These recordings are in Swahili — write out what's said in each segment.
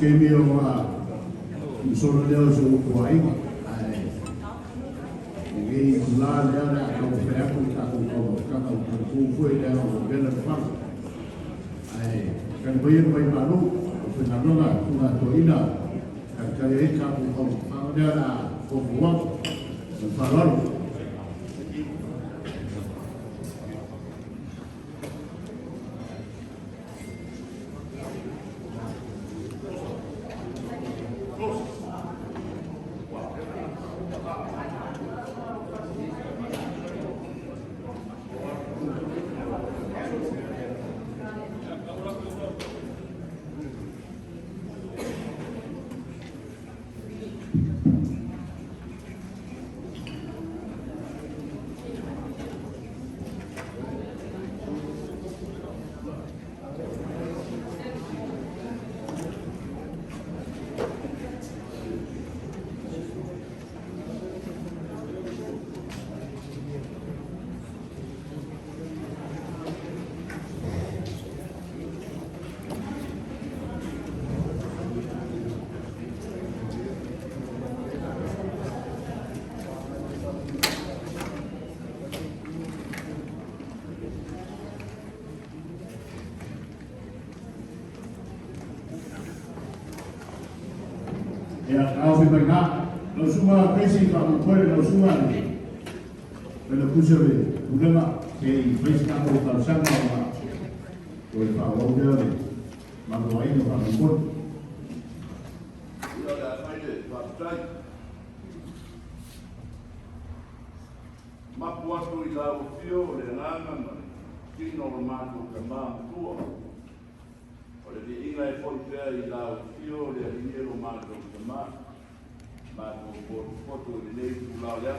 Kemi o solo leo so ko ai ngi la leo na ko pe ko ka ko foi leo bela fa ai kan boyen boy malu ko na no na ko to ina kan ka e ka ko fa leo na ko wa fa lor ya au bi banga no suma pesi ka ko no suma ni pero kusebe ulema ke pesi ka ko ka sanga rồi vào lâu chơi mà nói được vào một phút. Giờ đã phải để vào trái. Ma puatu I lau fio le nganga ma kino o matu ka ma tua. O le di inga e foi pea I lau fio le aliniero matu ka ma tu foto le nei tu lau lea.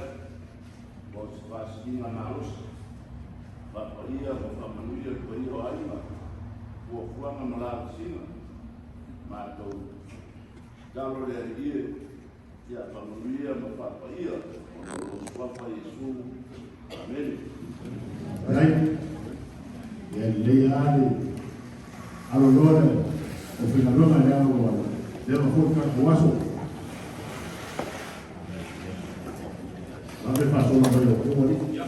Bos pasinga na usa. Paparia mo famanuia ko I o aima. Kua fuanga malaka singa. Ma tu dalo le alie. Ia famanuia mo paparia. Papa Yesu. Amen. Right? Yang lihat alulora o finalona ya o de la forca guaso. Ave pasó la velo, ¿cómo dice?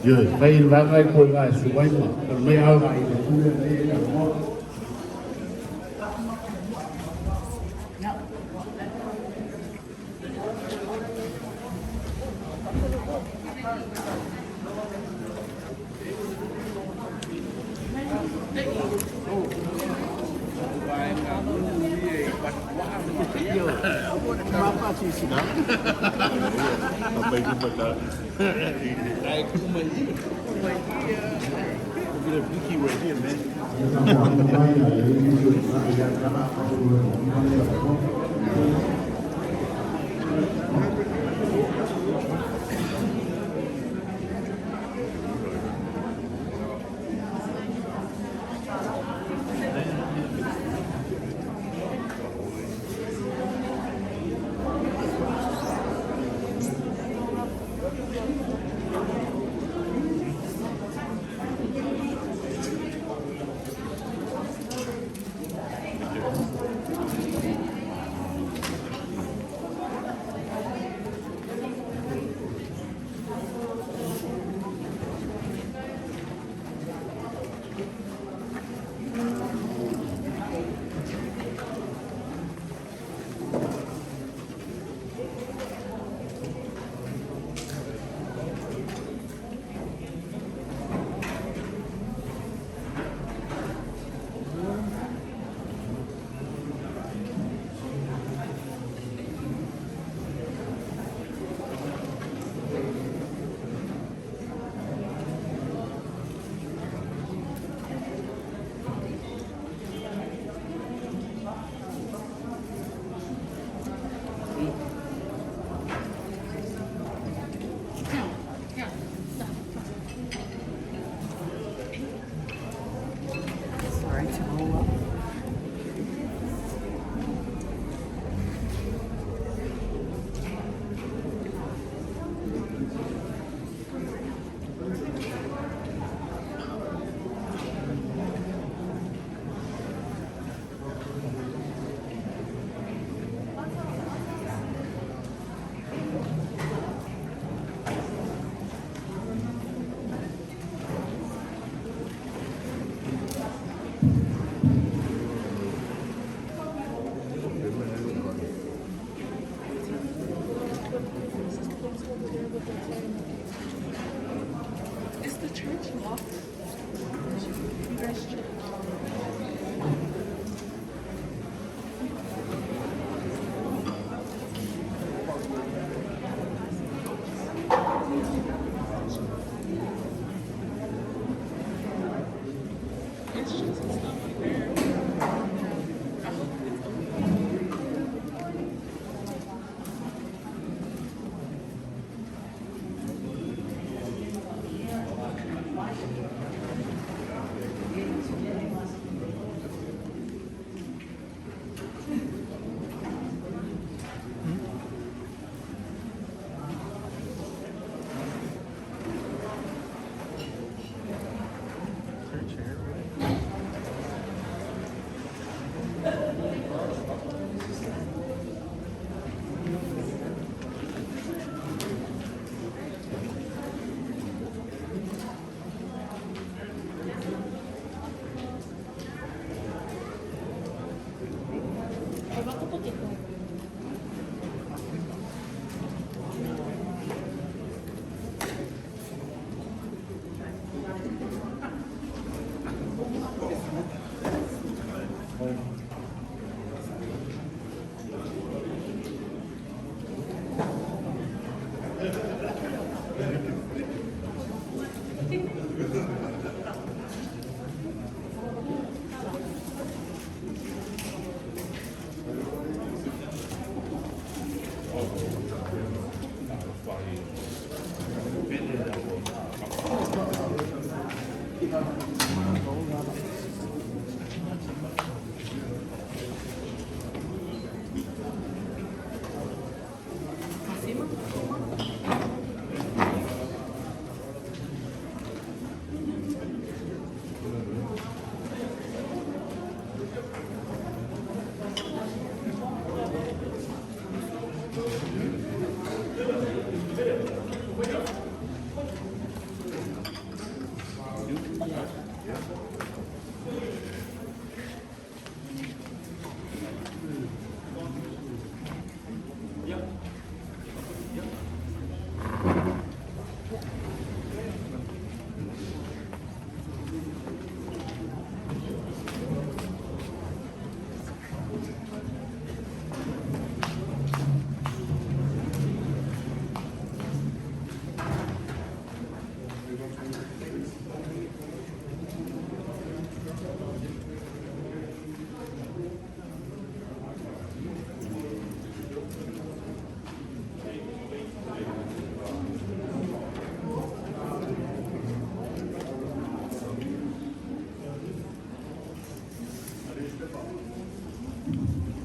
Giờ đây là cái khối ngài số mấy mà còn mấy ao này thì không biết đây là ngon.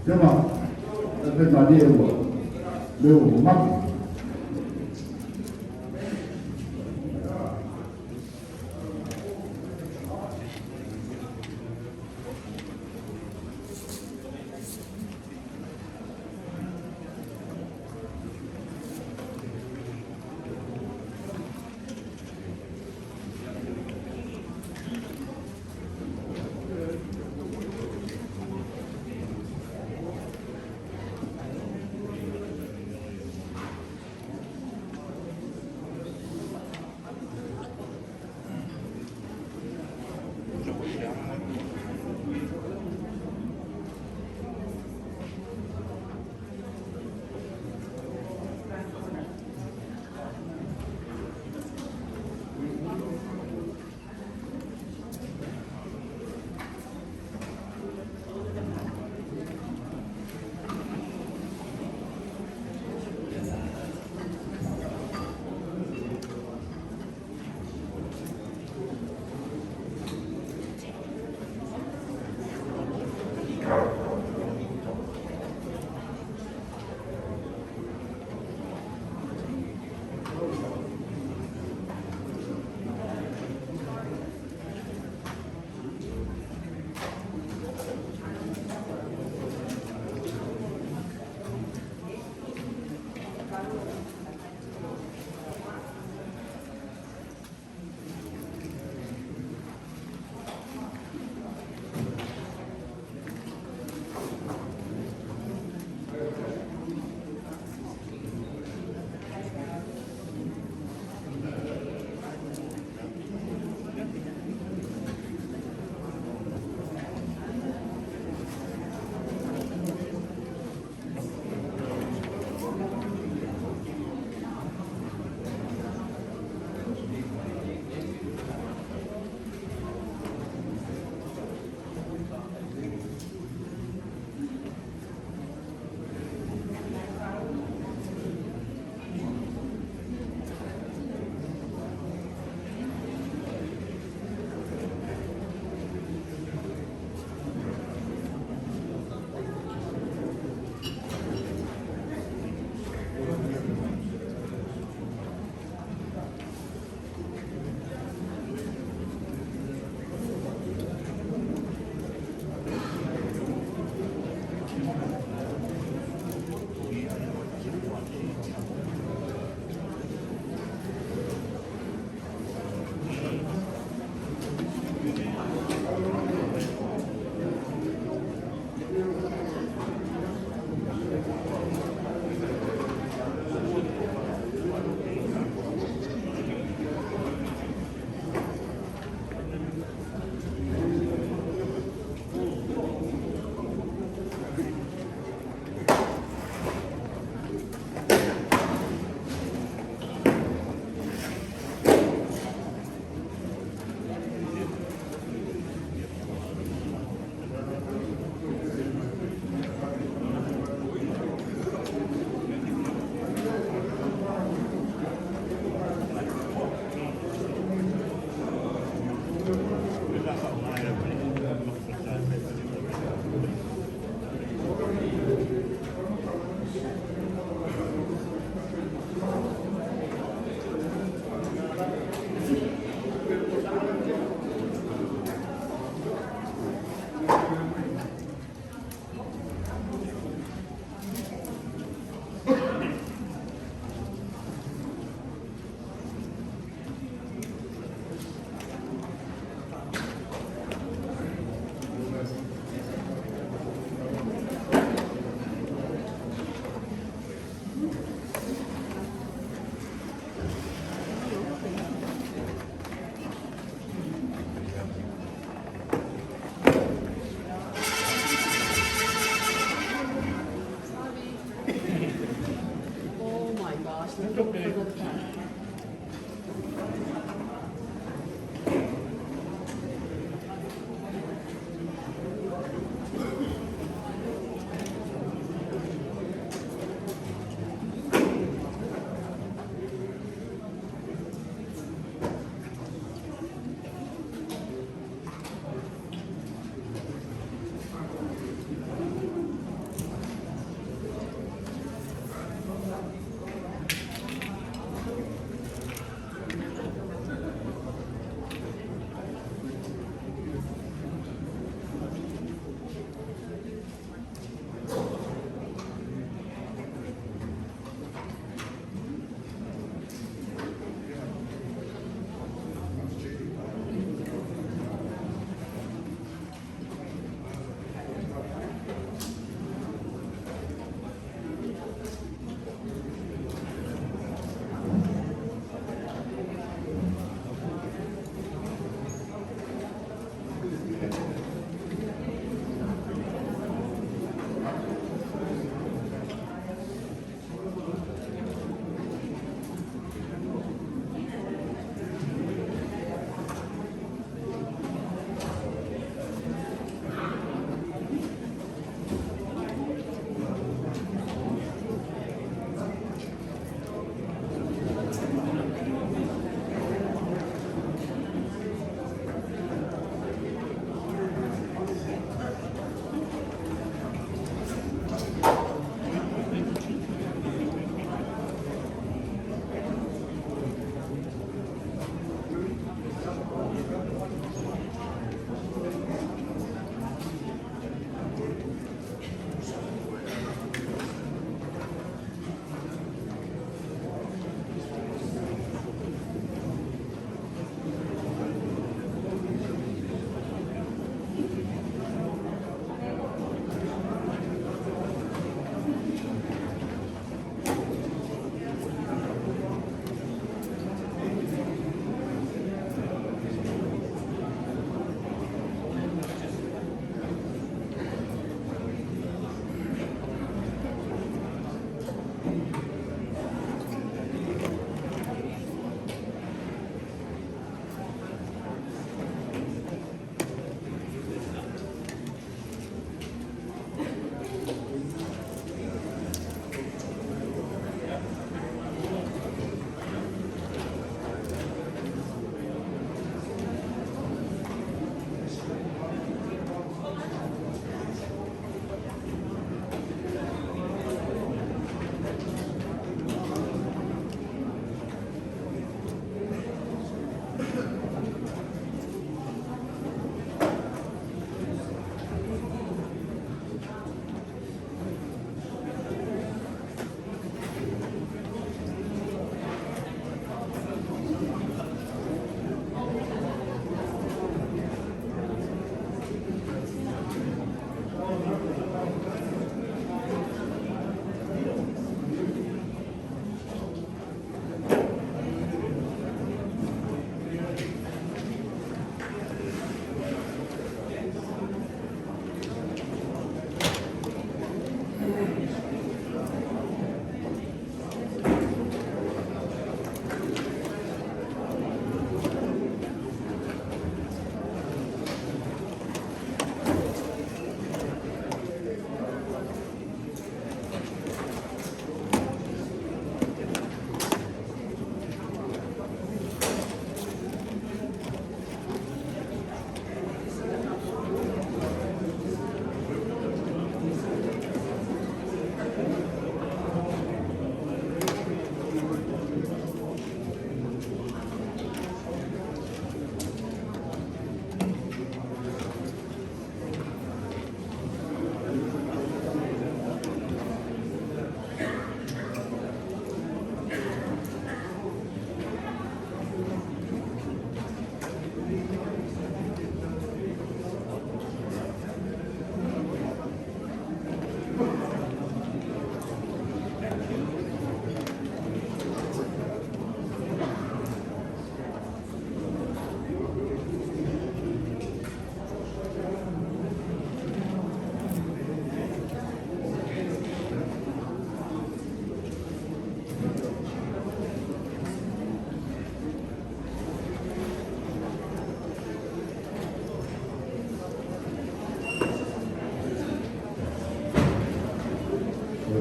Sema, nataka leo mama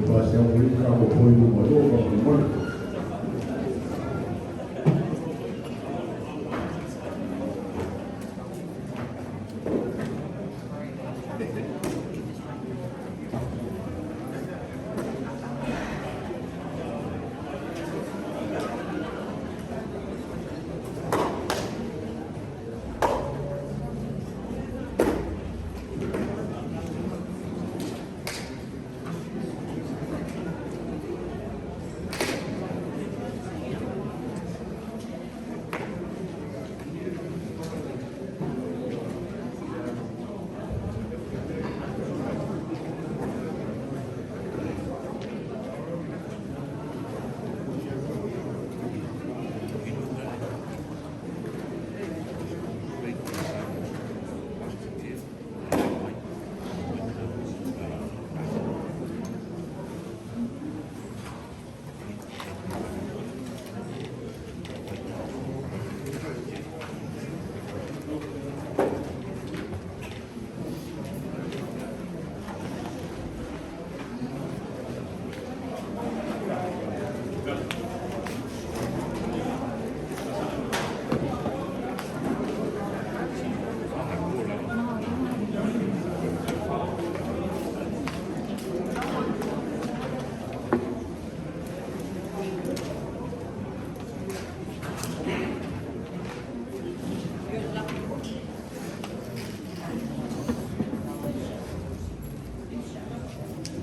pasal boleh kau boleh buat apa.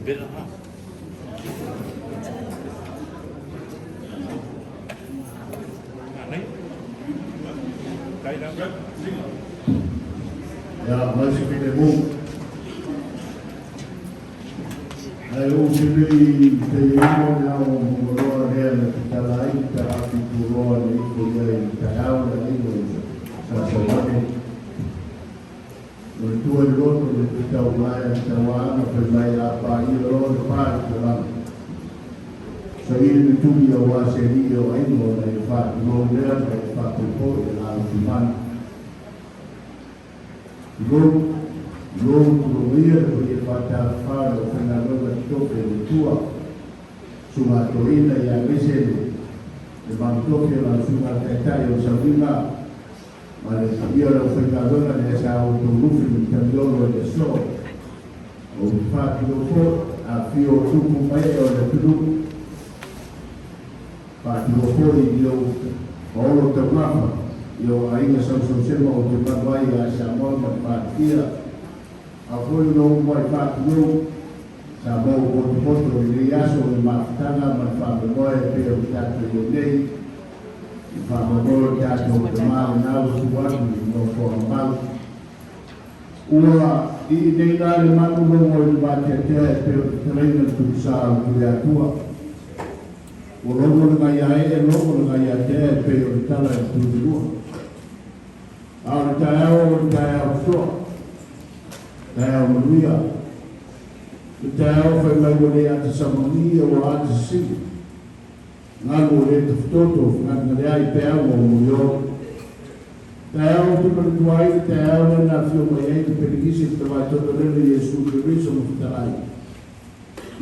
Bitter, huh? Ya, masih kita move. Ayo sini kita mau mengurus dia kita lain terapi mengurus ini kuliah kita tahu lagi sesuatu. Mentua dulu kita mulai tawaran bermain apa ini dulu depan dalam. Saya itu dia wasiri dia ini mulai fat mulai fat pupuk dalam iman. Lung ruia bagi pada faro pengaruh toke tua suatu ini yang mesel memang toke langsung terkait yang sabina malah dia orang pengaruh yang saya untuk rufin terjauh dari so untuk itu afio cukup baik oleh penduduk pada waktu itu orang terlalu yo ainda são sosial o trabalho a chamar uma partia a foi no vai fato chamou o posto de iaso de maftana mas fa boa pelo teatro de lei e fa boa teatro de mal na o suado no formal uma e nem dar mano no vai bater pelo treino do sal de atua o logo de gaia é logo de gaia pelo tala do Ahora tayo so, tayo manuia, tayo fai mai wale ati samania o ati si, ngalu le tuftoto, ngalu ai pea mo muyo, tayo tumantuai, tayo le na fio mai ai te perigisi tawai toto lele Yesu Kristo mo fitarai.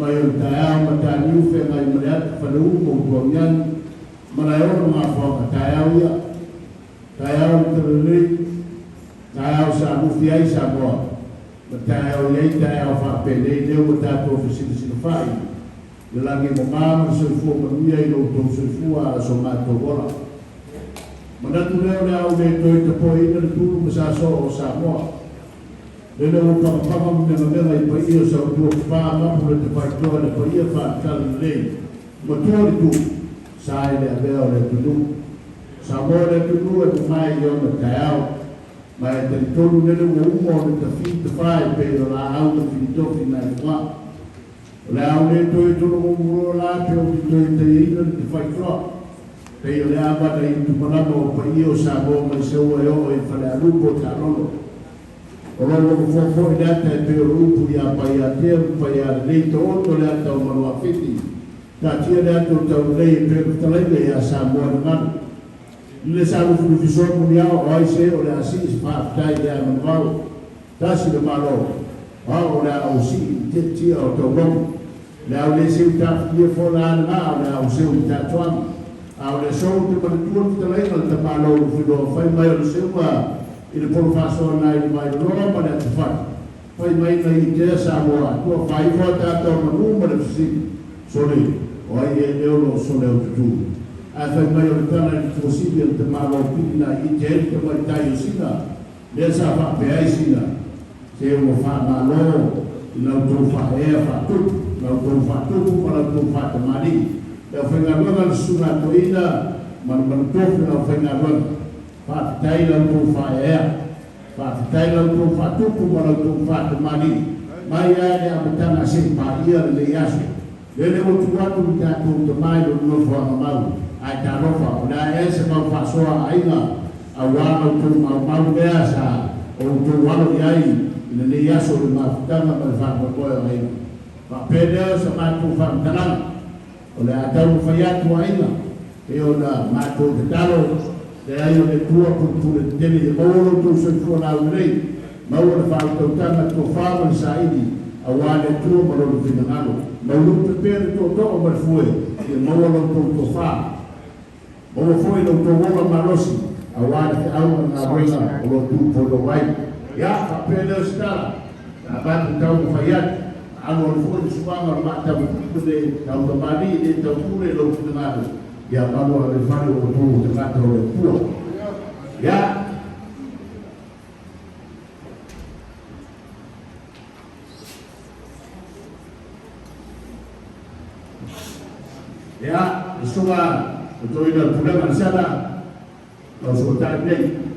Mayon tayo mataniu fe mai mariat fanu mo tuamian, malayon mga fwaka tayo ya, tayo terlebih tayo sa mufiai sa mo tayo yai tayo fa pele leo tayo ofisi di fai lagi mo mama so fu mo ia no to so fu a so ma to bola manatu leo na o me to to po ina tu mo sa so o sa mo le no pa pa mo me no me pa io so tu pa ma po le pa to le pa ia fa tal le mo to tu sai le aveo le tu Sabora tu e mai yo na tau mai te tolu nele o umo te fi te fai pe la au te fi to fi na kwa la au le to to no mo la pe o to te ina te fai fro pe le aba te tu mana mo pa io sa bo mai se o e fa la lupo ta rono o lo fo fo da te pe o lupo ya pa ya te pa ya le to to le ta o mo afiti ta ti le to to le pe te le ya sa bo na le salu fu visor mundial oi se o le asis pa tai ya manvau tasi de malo o le o si te ti o to bom le au le se uta fia fola na le au se uta tuan au le so te patuan te lai le palo fudo fai mai o se wa il por faso na i mai no ma le fa fai mai na i te sa mo tu fai fo ta to no mo le si sole o ai e lo sole o tu a fai mai o tana i possibile te malo pina i te mai tai sina le sa fa pe ai sina se o fa malo ina tu fa e fa tu na tu fa tu para tu fa te mali e fai na lo suna to ina man to na fai na lo fa tai la tu fa e fa tai la tu fa tu para tu fa te mali mai ai a betana se pa ia le yasu le o tu atu ta tu te mai no fa mau ai ta no fa na e se ma fa so ai na awa tu mau bea sa o tu walo ai ina le yaso le mafutanga ma fa ko ai pa pede sa ma tu fa talang o le atau fa ya tu ai na e o na ma tu te talo le ai o le tua pu le tele o lo tu se fu na urei ma o le fa tu tanga tu fa ma sa idi awa le tu ma lo te ngalo ma lu te pede to to ma fu e ma o lo tu fa o foi lo to o ma losi awa le au na reina o lo tu po lo vai ya papel está abang tahu fayat anu fo suanga mata bude tahu bali de tahu le lo tengah ya kalau ada fare o tu tengah lo pulo ya ya semua betul itu pulang sana lo sudah ni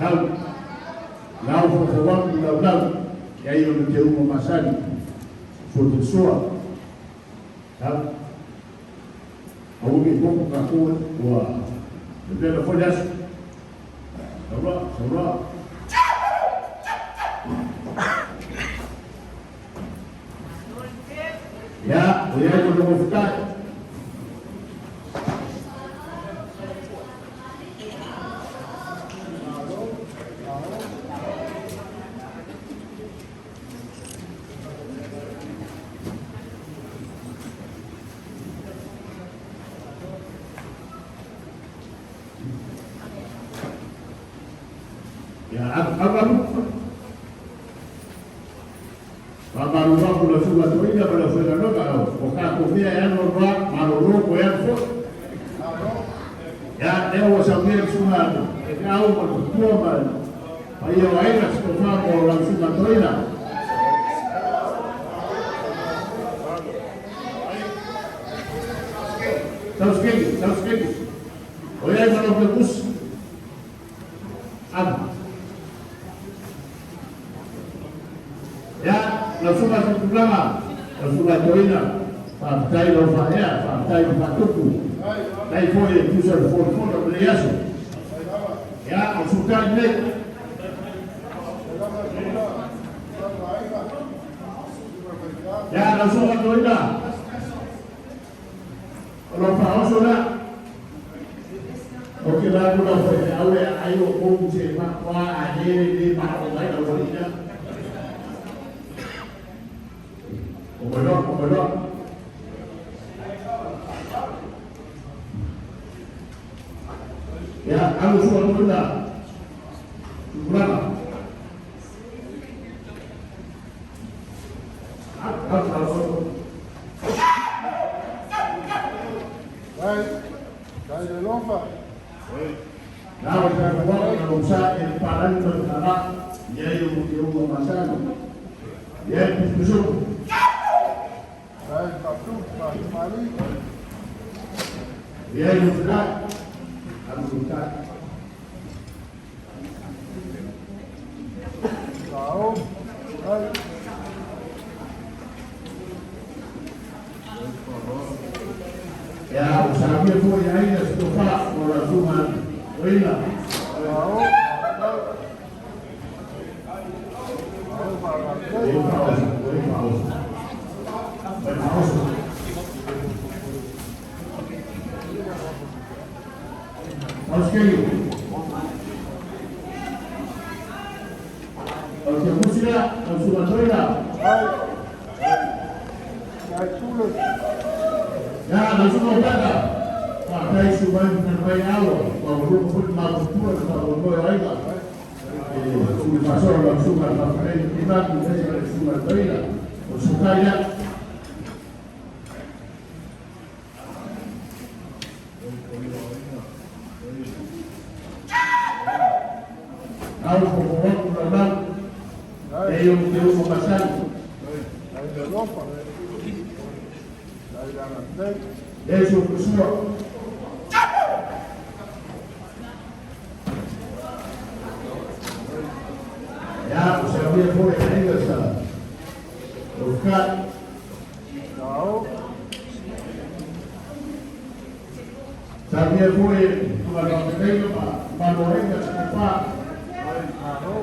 Tahu, lau fawang lau ya yo te uma masani so te soa tahu au ni ko ka ko wa de la folhas sabra ya yo no vou ficar baru aku dah sudah tu ini pada sudah nak kalau okey aku dia yang orang malu ko yang fo ya dia wasambil sunat kau bertua mal ayo ai nak sekolah orang sunat tu ini tahu sekali oh ya mana bagus ya langsung masuk ulama langsung toina partai lo faya partai patuku dai foi pusar fortuna beliaso ya langsung tadi ya langsung toina lo fao sola oke lagu lo foi awe ayo om se ma kwa aje di ma o mai lo ina Omelok. Ya, kamu semua benda. Berapa? Baik, saya lupa. Now we have one from Sa'id Paran Tara, Yayu Masan. Ya, besok. Saya Abdul Mali. Ya, Ustaz. Ustaz. Tahu. Baik. Ya, usahanya pun yang ini setupak orang Tuhan. Wila. Tahu. kia musira, au suma toira. Hai. Hai tulu. Ya, au suma utaka. Pakai suma terbaik awal. Kalau belum pun mau pun kalau boleh aja. Suma pasal dalam suma pakai kita dari suma toira. Sukanya. Kalau pokoknya memang Deu pasal. Hai de lompa. Hai dan het nek. Deu semua. Ya, saya boleh ini salah. Bukan. Nou. Saya boleh kalau kita pak, boleh pak. Nou.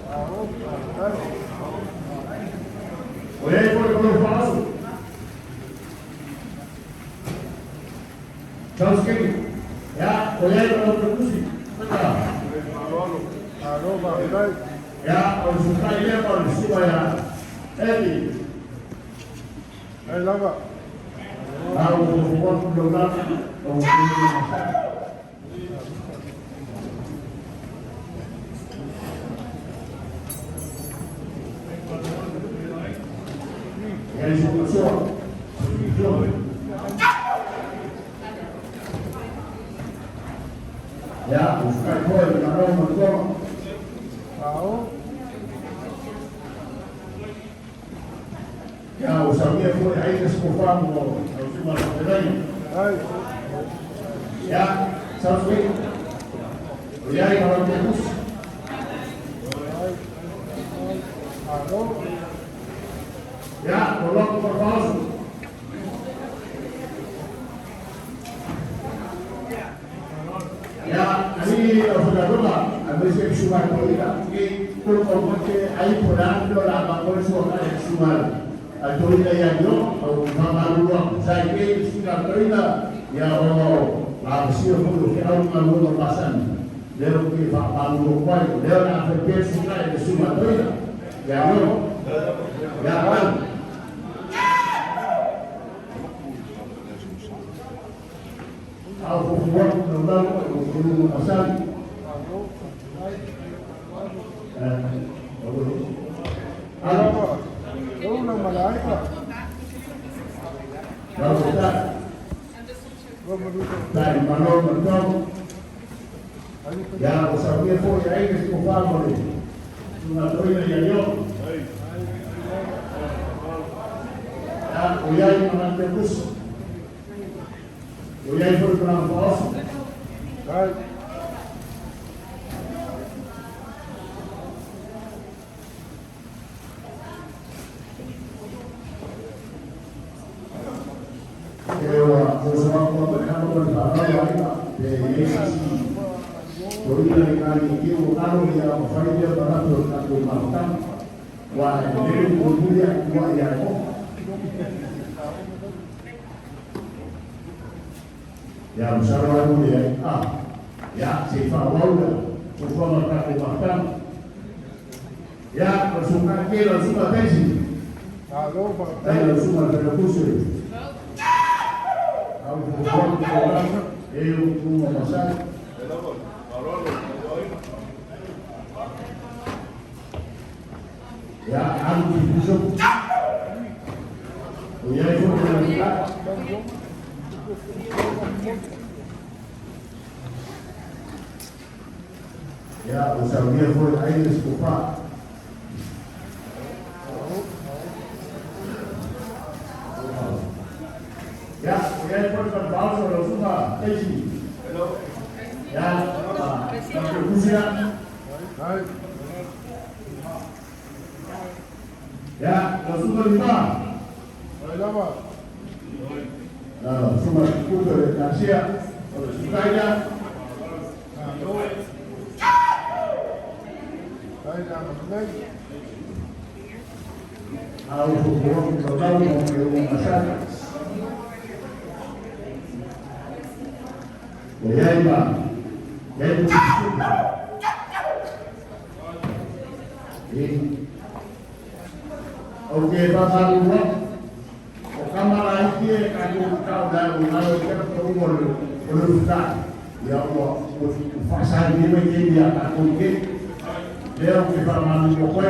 Nou. Hai. Olhei e foi eu faço. Charles King. Ya, olhei para o percurso. Marolo. Marolo vai. Ya, o sukai dia para o subaya. Eli. Hai lava. Tahu buat program. Yang semua. Ya, sukai boy, kalau mau Nou. ya usahanya foi aí que se conforma o cima do terreno. Hai. Ya, sabe? E aí para o percurso. Hai. Marolo. Ya, coloca por pausa. Ya, ini saudara, habis itu sudah kita ke aí por ando la vapor suara suara. Atau ini yang yo, atau mana luang. Saya ini sudah terima. Ya Allah, habis itu kita mau pasan. Dia pergi palu kuai, dia nak pergi sungai di Sumatera. Ya Allah, ya Allah. Aku buat tentang guru asal. Lava. Una malaika. Kalau kita Vamos dito. dari malam malam, ya usahanya pun ya ini sekolah boleh. Sumatera ya yo. Ya, uyai mana terus. Uyai pun pernah bos. Hai. Eu sou uma pessoa que ya bersama aku ya sifat lauda bersama kakak bahkan ya bersuka kira suka tensi Alô, saya semua terkusur aku bukan orang eu masak ya aku busuk ya itu berlaku ya usahanya pun air sekolah ya saya pun berbahasa kalau suka tesi ya berkusia Hai. ya kalau suka lima Hai lava. semua kuda Asia kalau sukanya Alô. Hai dan het nek. aku bukan berbau mau masak ya lima ya itu ini au ke whakaru o kamara ike e kako kau da o ngalo kera tau o le uta ia o whasari ni me ke ia kako ke leo ke whamanu o koe